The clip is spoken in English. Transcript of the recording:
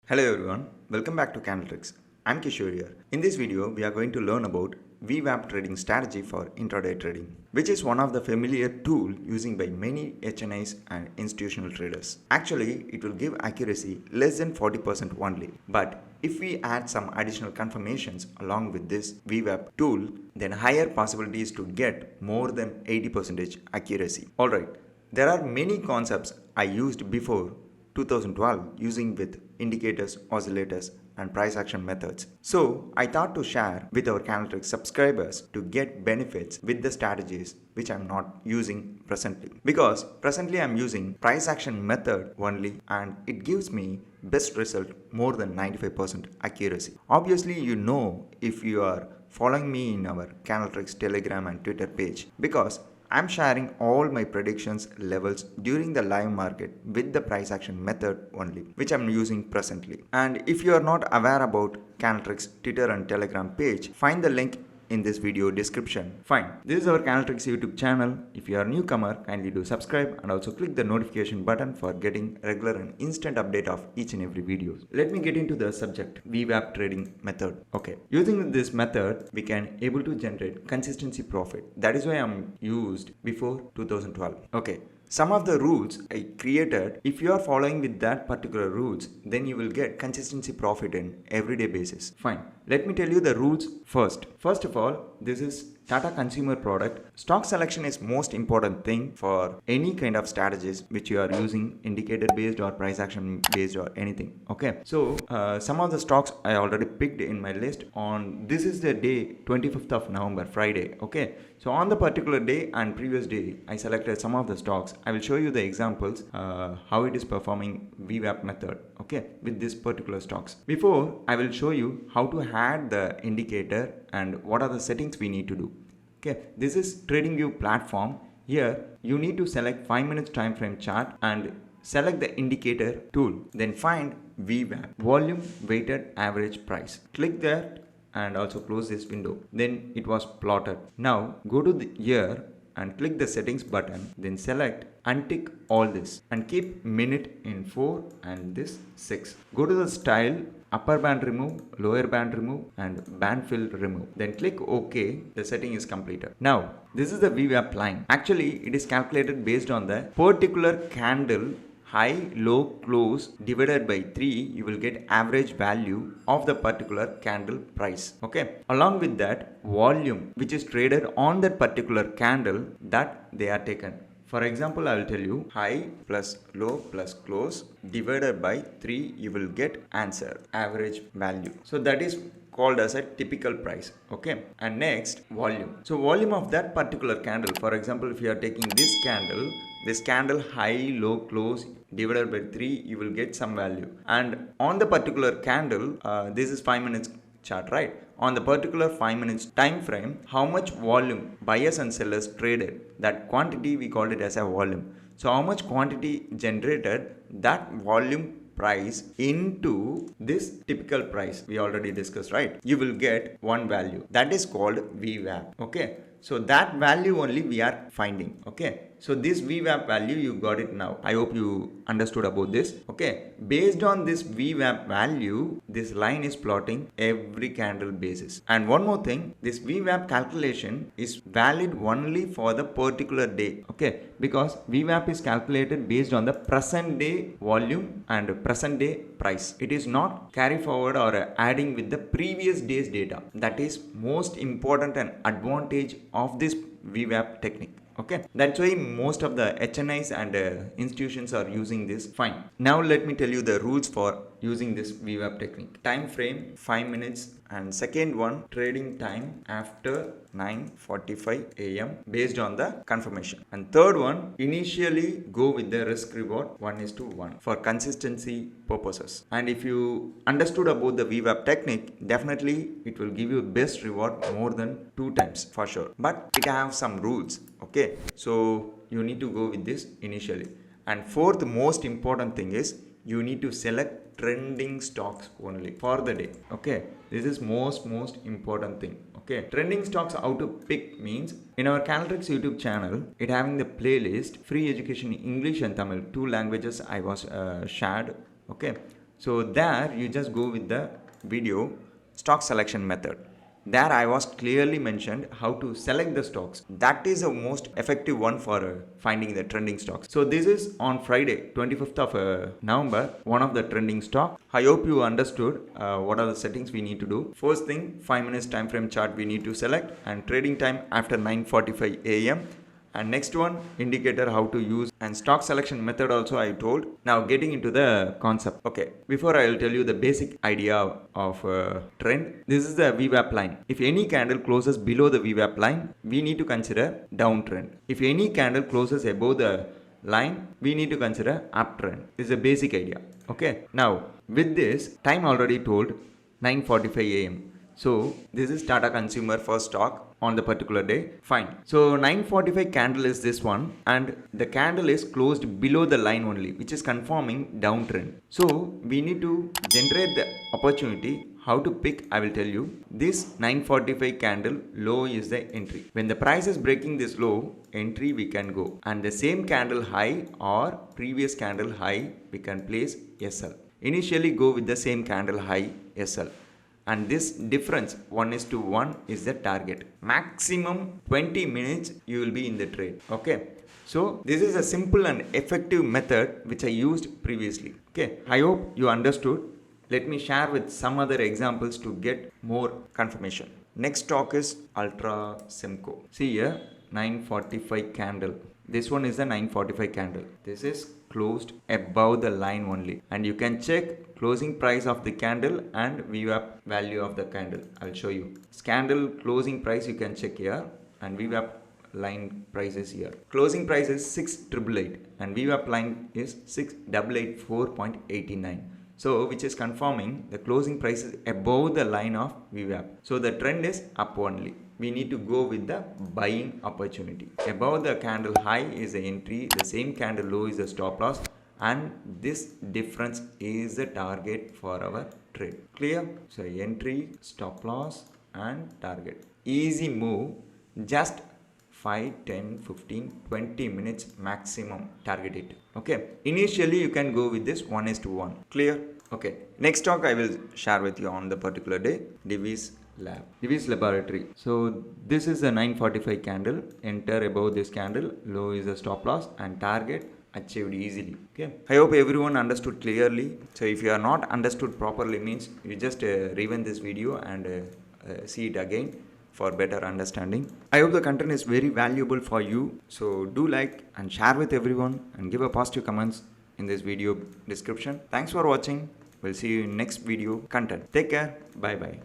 Hello everyone, welcome back to Candletricks. I'm Kishore here. In this video, we are going to learn about VWAP trading strategy for intraday trading, which is one of the familiar tool using by many HNIs and institutional traders. Actually, it will give accuracy less than 40% only. But if we add some additional confirmations along with this VWAP tool, then higher possibilities to get more than 80% accuracy. Alright, there are many concepts I used before 2012 using with indicators, oscillators and price action methods. So I thought to share with our Candletricks subscribers to get benefits with the strategies which I'm not using presently. Because presently I'm using price action method only and it gives me best result more than 95% accuracy. Obviously you know if you are following me in our Candletricks Telegram and Twitter page because I'm sharing all my predictions levels during the live market with the price action method only, which I'm using presently. And if you are not aware about Candletricks Twitter and Telegram page, find the link in this video description. Fine. This is our Candletricks YouTube channel. If you are a newcomer, kindly do subscribe and also click the notification button for getting regular and instant update of each and every video. Let me get into the subject, VWAP trading method. Okay. Using this method, we can able to generate consistency profit. That is why I'm used before 2012. Okay. Some of the rules I created, if you are following with that particular rules, then you will get consistency profit in everyday basis. Fine. Let me tell you the rules first. First of all, this is Tata consumer product. Stock selection is most important thing for any kind of strategies which you are using, indicator based or price action based or anything. Okay. So some of the stocks I already picked in my list on this is the day 25th of November, Friday. Okay. So on the particular day and previous day, I selected some of the stocks. I will show you the examples how it is performing VWAP method. Okay, with this particular stocks. Before I will show you how to add the indicator and what are the settings we need to do. Okay, this is TradingView platform. Here you need to select 5 minutes time frame chart and select the indicator tool. Then find VWAP, volume weighted average price. Click that and also close this window. Then it was plotted. Now go to the here and click the settings button, then select untick all this and keep minute in 4 and this 6. Go to the style, upper band remove, lower band remove and band fill remove. Then click OK, the setting is completed. Now this is the VWAP line. Actually it is calculated based on the particular candle high, low, close divided by 3, you will get average value of the particular candle price. Okay. Along with that, volume which is traded on that particular candle that they are taken. For example, I will tell you high plus low plus close divided by 3, you will get answer, average value. So that is called as a typical price. Okay. And next, volume. So volume of that particular candle, for example, if you are taking this candle high, low, close divided by 3, you will get some value. And on the particular candle, this is 5 minutes chart, right? On the particular 5 minutes time frame, how much volume buyers and sellers traded, that quantity we called it as a volume. So how much quantity generated, that volume price into this typical price we already discussed, right? You will get one value that is called VWAP. Okay. So that value only we are finding. Okay. So this VWAP value you got it now. I hope you understood about this. Okay. Based on this VWAP value, this line is plotting every candle basis. And one more thing, this VWAP calculation is valid only for the particular day. Okay. Because VWAP is calculated based on the present day volume and present day price. It is not carry forward or adding with the previous day's data. That is most important and advantage of this VWAP technique. Okay, that's why most of the HNIs and institutions are using this. Fine. Now let me tell you the rules for using this VWAP technique. Time frame 5 minutes and second one trading time after 9:45 a.m. based on the confirmation. And third one, initially go with the risk reward 1:1 for consistency purposes. And if you understood about the VWAP technique, definitely it will give you best reward more than 2 times for sure. But it has some rules. Okay, so you need to go with this initially. And fourth most important thing is you need to select trending stocks only for the day. Okay, this is most important thing. Okay, trending stocks how to pick means in our Candletricks YouTube channel, it having the playlist free education in English and Tamil, 2 languages I was shared. Okay, So there you just go with the video stock selection method. There I was clearly mentioned how to select the stocks. That is the most effective one for finding the trending stocks. So this is on Friday 25th of November, one of the trending stock. I hope you understood what are the settings we need to do. First thing, 5 minutes time frame chart we need to select, and trading time after 9:45 a.m. And next one, indicator how to use, and stock selection method also I told. Now getting into the concept. Okay, before I will tell you the basic idea of trend. This is the VWAP line. If any candle closes below the VWAP line, we need to consider downtrend. If any candle closes above the line, we need to consider uptrend. This is a basic idea. Okay, now with this, time already told 9:45 a.m. So this is Tata Consumer first stock on the particular day. Fine. So 9:45 candle is this one, and the candle is closed below the line only, which is confirming downtrend. So we need to generate the opportunity. How to pick, I will tell you. This 9:45 candle low is the entry. When the price is breaking this low, entry we can go. And the same candle high or previous candle high, we can place SL. Initially go with the same candle high SL. And this difference 1:1 is the target. Maximum 20 minutes you will be in the trade. Okay, so this is a simple and effective method which I used previously. Okay, I hope you understood. Let me share with some other examples to get more confirmation. Next stock is Ultra Simco. See here, 9:45 candle. This one is the 9:45 candle. This is closed above the line only, and you can check closing price of the candle and VWAP value of the candle. I'll show you. Candle closing price you can check here, and VWAP line price is here. Closing price is 6,888 and VWAP line is 6,884.89. So which is confirming the closing price is above the line of VWAP. So the trend is up only. We need to go with the buying opportunity. Above the candle high is the entry, the same candle low is the stop loss, and this difference is the target for our trade. Clear? So entry, stop loss and target. Easy move, just 5, 10, 15, 20 minutes maximum target it. Okay, initially you can go with this 1:1. Clear? Okay, next talk I will share with you on the particular day. Divi's Laboratory. So this is the 9:45 candle. Enter above this candle, low is the stop loss, and target achieved easily. Okay, I hope everyone understood clearly. So if you are not understood properly, means you just rewind this video and see it again for better understanding. I hope the content is very valuable for you. So do like and share with everyone, and give a positive comments in this video description. Thanks for watching. We'll see you in next video content. Take care. Bye bye.